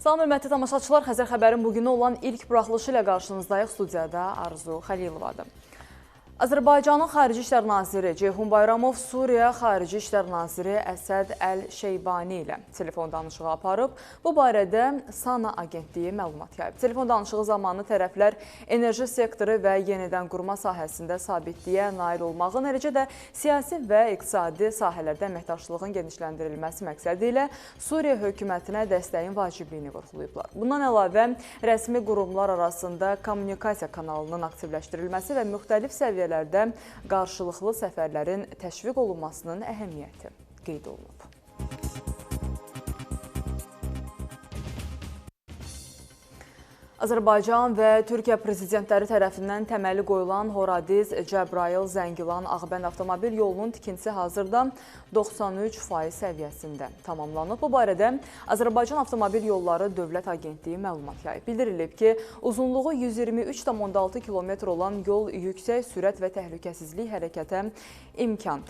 Salam, hörmətli tamaşaçılar, Xəzər xəbərin bugünə olan ilk buraxılışı ilə qarşınızdayıq. Studiyada Arzu Xəlilovadır. Azərbaycanın Xarici İşlər Naziri Ceyhun Bayramov Suriya Xarici İşlər Naziri Əsəd Əl-Şeybani ilə telefon danışığı aparıb. Bu barədə SANA agentliyi məlumat yayıb. Telefon danışığı zamanı tərəflər enerji sektoru və yenidən qurma sahəsində sabitliyə nail olmağın, eləcə də siyasi və iqtisadi sahələrdə əməkdaşlığın genişləndirilməsi məqsədi ilə Suriya hökumətinə dəstəyin vacibliyini vurğulayıblar. Bundan əlavə, rəsmi qurumlar arasında kommunikasiya kanalının aktivləşdirilməsi və müxtəlif səviyyələrdə qarşılıqlı səfərlərin təşviq olunmasının əhəmiyyəti qeyd olunub. Azərbaycan və Türkiyə prezidentləri tərəfindən təməli qoyulan Horadiz, Cəbrayıl, Zəngilan, Ağbənd avtomobil yolunun tikintisi hazırda 93% səviyyəsində tamamlanıb. Bu barədə Azərbaycan Avtomobil Yolları Dövlət Agentliyi məlumat yayıb. Bildirilib ki, uzunluğu 123,6 km olan yol yüksək sürət və təhlükəsizlik hərəkətə imkan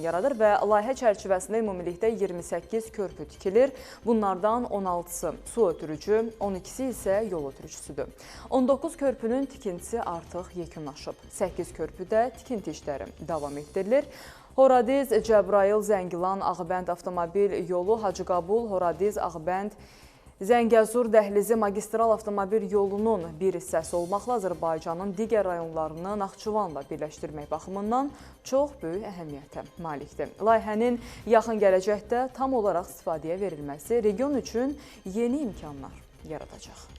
yaradır və layihə çərçivəsində ümumilikdə 28 körpü tikilir. Bunlardan 16-sı su ötürücü, 12-si isə yol ötürücüsüdür. 19 körpünün tikintisi artıq yekunlaşıb. 8 körpüdə tikinti işləri davam etdirilir. Horadiz, Cəbrayıl, Zəngilan, Ağbənd avtomobil yolu Hacıqabul, Horadiz, Ağbənd, Zəngəzur dəhlizi magistral avtomobil yolunun bir hissəsi olmaqla Azərbaycanın digər rayonlarını Naxçıvanla birləşdirmək baxımından çox böyük əhəmiyyətə malikdir. Layihənin yaxın gələcəkdə tam olaraq istifadəyə verilməsi region üçün yeni imkanlar yaradacaq.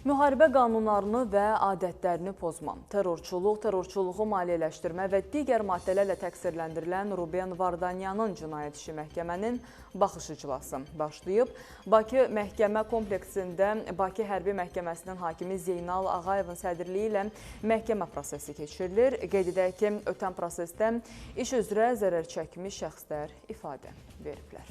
Müharibə qanunlarını və adətlərini pozma, terrorçuluğu maliyyələşdirmə və digər maddələrlə təqsirləndirilən Ruben Vardanyanın cinayət işi məhkəmənin baxış iclası başlayıb. Bakı məhkəmə kompleksində Bakı Hərbi Məhkəməsinin hakimi Zeynal Ağayevin sədrliyi ilə məhkəmə prosesi keçirilir. Qeyd edək ki, ötən prosesdə iş üzrə zərər çəkmiş şəxslər ifadə veriblər.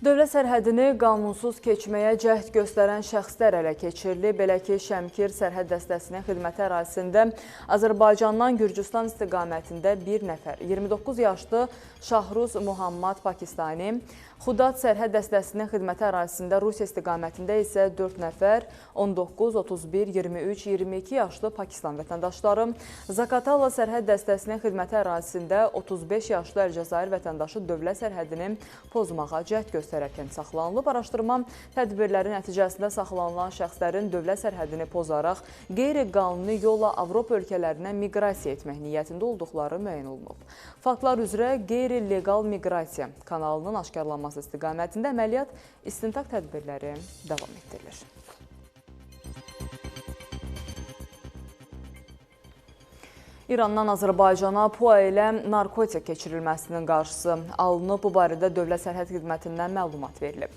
Dövlət sərhədini qanunsuz keçməyə cəhd göstərən şəxslər ələ keçirilib. Belə ki, Şəmkir sərhəd dəstəsinin xidməti ərazisində Azərbaycandan Gürcüstan istiqamətində bir nəfər, 29 yaşlı Şahruz Muhammad Pakistani, Xudat sərhəd dəstəsinin xidməti ərazisində Rusiya istiqamətində isə 4 nəfər, 19, 31, 23, 22 yaşlı Pakistan vətəndaşları, Zakatala sərhəd dəstəsinin xidməti ərazisində 35 yaşlı Əlcəzair vətəndaşı dövlət sərhədini pozmağa cəhd göstərərkən saxlanılıb. Araşdırma tədbirləri nəticəsində saxlanılan şəxslərin dövlət sərhədini pozaraq qeyri-qanuni yolla Avropa ölkələrinə miqrasiya etmək niyyətində olduqları müəyyən olunub. Faktlar üzrə qeyri-legal miqrasiya kanalının aşkarlanması istiqamətində əməliyyat istintaq tədbirləri davam etdirilir. İrandan Azərbaycana PUA ilə narkotik keçirilməsinin qarşısı alınıb. Bu barədə Dövlət Sərhəd Xidmətindən məlumat verilib.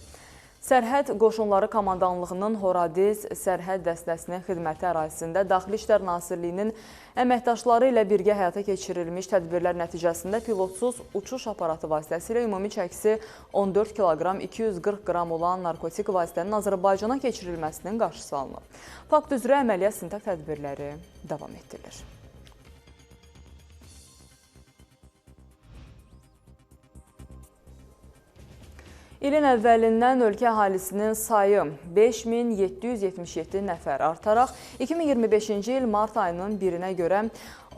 Sərhəd Qoşunları Komandanlığının Horadiz sərhəd dəstəsinin xidməti ərazisində Daxili İşlər Nazirliyinin əməkdaşları ilə birgə həyata keçirilmiş tədbirlər nəticəsində pilotsuz uçuş aparatı vasitəsilə ümumi çəkisi 14 kiloqram 240 qram olan narkotik vasitənin Azərbaycana keçirilməsinin qarşısı alınıb. Fakt üzrə əməliyyat istintaq tədbirləri davam etdirilir. İlin əvvəlindən ölkə əhalisinin sayı 5777 nəfər artaraq 2025-ci il mart ayının 1-nə görə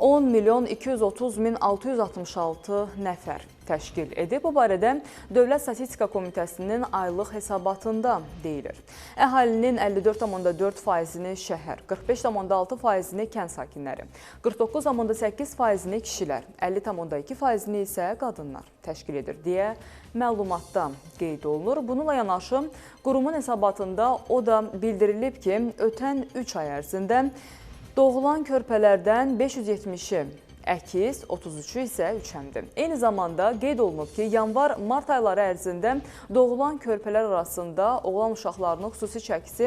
10.230.666 nəfər təşkil edib. Bu barədə Dövlət Statistika Komitəsinin aylıq hesabatında deyilir. Əhalinin 54,4%-ni şəhər, 45,6%-ni kənd sakinləri, 49,8%-ni kişilər, 50,2%-ni isə qadınlar təşkil edir deyə məlumatda qeyd olunur. Bununla yanaşı, qurumun hesabatında o da bildirilib ki, ötən 3 ay ərzində doğulan körpələrdən 570-i əkiz, 33-ü isə üçəmdir. Eyni zamanda qeyd olunub ki, yanvar-mart ayları ərzində doğulan körpələr arasında oğlan uşaqlarının xüsusi çəkisi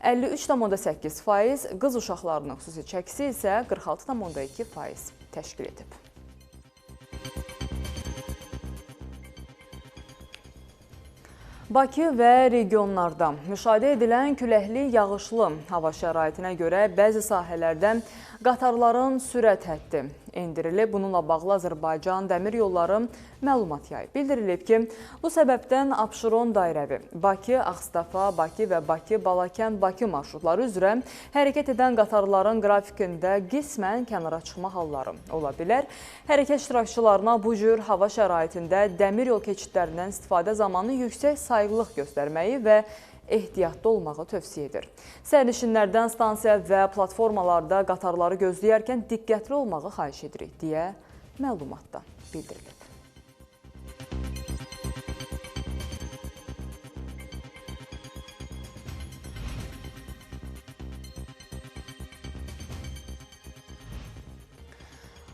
53,8%, qız uşaqlarının xüsusi çəkisi isə 46,2% təşkil edib. Bakı və regionlarda müşahidə edilən küləkli, yağışlı hava şəraitinə görə bəzi sahələrdə qatarların sürət həddi endirilib. Bununla bağlı Azərbaycan Dəmir Yolları məlumat yayıb. Bildirilib ki, bu səbəbdən Abşeron dairəvi, Bakı, Ağstafa, Bakı və Bakı-Balakən-Bakı marşrutları üzrə hərəkət edən qatarların qrafikində qismən kənara çıxma halları ola bilər. Hərəkət iştirakçılarına bu cür hava şəraitində dəmir yol keçidlərindən istifadə zamanı yüksək sayğılıq göstərməyi və ehtiyatlı olmağı tövsiyə edir. Sərnişinlərdən stansiya və platformalarda qatarları gözləyərkən diqqətli olmağı xahiş edirik, deyə məlumatda bildirilib.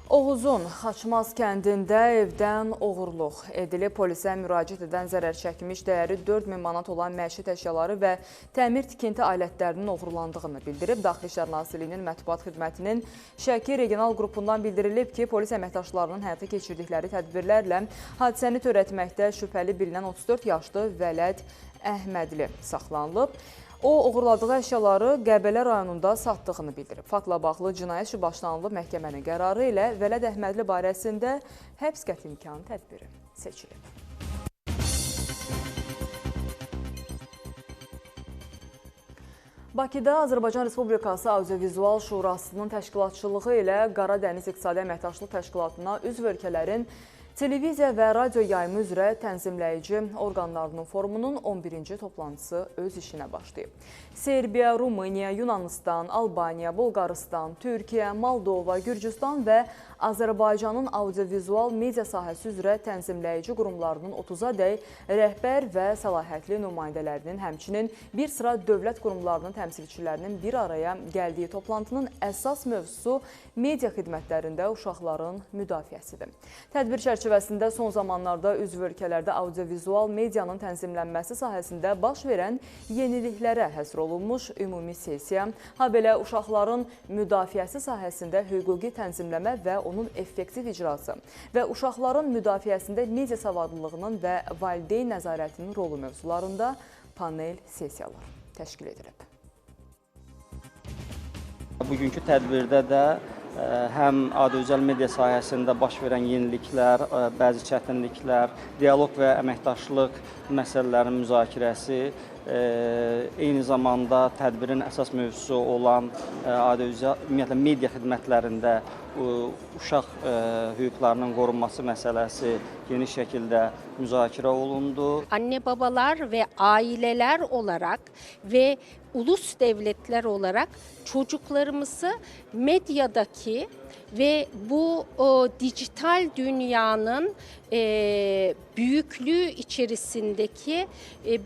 Oğuzun Xaçmaz kəndində evdən oğurluq edilib. Polisə müraciət edən zərər çəkmiş dəyəri 4000 manat olan məişət əşyaları və təmir tikinti alətlərinin oğurlandığını bildirib. Daxili İşlər Nazirliyinin mətbuat xidmətinin Şəki regional qrupundan bildirilib ki, polis əməkdaşlarının həyata keçirdikləri tədbirlərlə hadisəni törətməkdə şübhəli bilinən 34 yaşlı Vələd Əhmədli saxlanılıb. O, uğurladığı əşyaları Qəbələ rayonunda satdığını bildirib. Faktla bağlı cinayət işi başlanılıb, məhkəmənin qərarı ilə Vələd Əhmədli barəsində həbs qəti imkanı tədbiri seçilib. Bakıda Azərbaycan Respublikası Audiovizual Şurasının təşkilatçılığı ilə Qara Dəniz İqtisadi Əməkdaşlıq Təşkilatına üzv ölkələrin televiziya və radio yayımı üzrə tənzimləyici orqanlarının forumunun 11-ci toplantısı öz işinə başlayıb. Serbiya, Rumıniya, Yunanistan, Albaniya, Bolqarıstan, Türkiyə, Moldova, Gürcüstan və Azərbaycanın audiovizual media sahəsi üzrə tənzimləyici qurumlarının 30-a dək rəhbər və səlahiyyətli nümayəndələrinin, həmçinin bir sıra dövlət qurumlarının təmsilçilərinin bir araya gəldiyi toplantının əsas mövzusu media xidmətlərində uşaqların müdafiəsidir. Tədbir çərçivəsində son zamanlarda üzv ölkələrdə audiovizual medianın tənzimlənməsi sahəsində baş verən yeniliklərə həsr olunmuş ümumi sessiya, habelə uşaqların müdafiəsi sahəsində hüquqi tənzimləmə və onun effektiv icrası və uşaqların müdafiəsində media savadlılığının və valideyn nəzarətinin rolu mövzularında panel sessiyalar təşkil edilib. Bugünkü tədbirdə də həm audiovizual media sahəsində baş verən yeniliklər, bəzi çətinliklər, dialoq və əməkdaşlıq məsələlərinin müzakirəsi, eyni zamanda tədbirin əsas mövzusu olan audiovizual ümumiyyətlə media xidmətlərində uşaq hüquqlarının qorunması məsələsi geniş şəkildə müzakirə olundu. Anne babalar ve aileler olarak ve ulus devletler olarak çocuklarımızı medyadaki ve bu dijital dünyanın büyüklüğü içerisindeki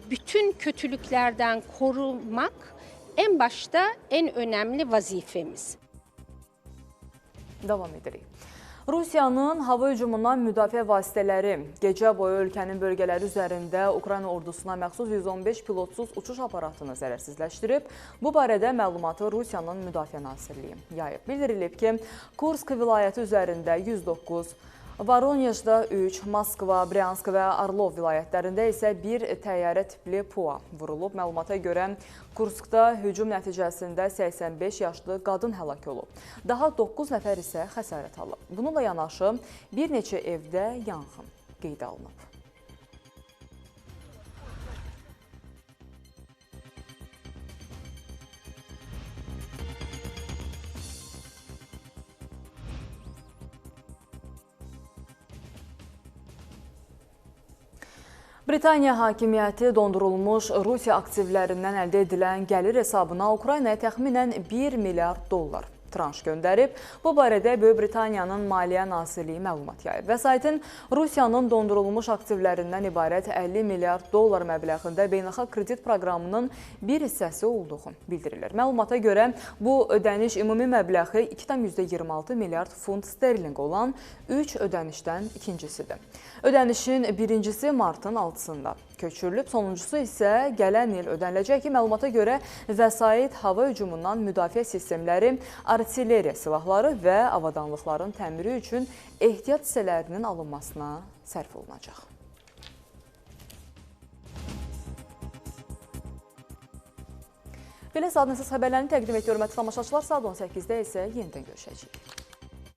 bütün kötülüklerden korumak en başta en önemli vazifemiz. Davam edirik. Rusiyanın hava hücumundan müdafiə vasitələri gecə boyu ölkənin bölgələri üzərində Ukrayna ordusuna məxsus 115 pilotsuz uçuş aparatını zərərsizləşdirib. Bu barədə məlumatı Rusiyanın Müdafiə Nazirliyi yayıb. Bildirilib ki, Kursk vilayəti üzərində 109, Voronejda 3, Moskva, Bryansk və Arlov vilayətlərində isə bir təyyarə tipli PUA vurulub. Məlumata görə Kurskda hücum nəticəsində 85 yaşlı qadın həlak olub. Daha 9 nəfər isə xəsarət alıb. Bununla yanaşı bir neçə evdə yanğın qeydə alınıb. Britaniya hakimiyyəti dondurulmuş Rusiya aktivlərindən əldə edilən gəlir hesabına Ukraynaya təxminən 1 milyard dollar tranş göndərib. Bu barədə Böyük Britaniyanın Maliyyə Nazirliyi məlumat yayıb. Vəsaitin Rusiyanın dondurulmuş aktivlərindən ibarət 50 milyard dollar məbləğində beynəlxalq kredit proqramının bir hissəsi olduğu bildirilir. Məlumata görə bu ödəniş ümumi məbləği 2,26 milyard funt sterling olan 3 ödənişdən ikincisidir. Ödənişin birincisi martın 6-sında köçürülüb, sonuncusu isə gələn il ödəniləcək ki, məlumata görə vəsait hava hücumundan müdafiə sistemləri, artilleriya silahları və avadanlıqların təmiri üçün ehtiyat hissələrinin alınmasına sərf olunacaq. Belə saat nəsiz xəbərlərini təqdim etdi hörmətli tamaşaçılar. Saat 18-də isə yenidən görüşəcəyik.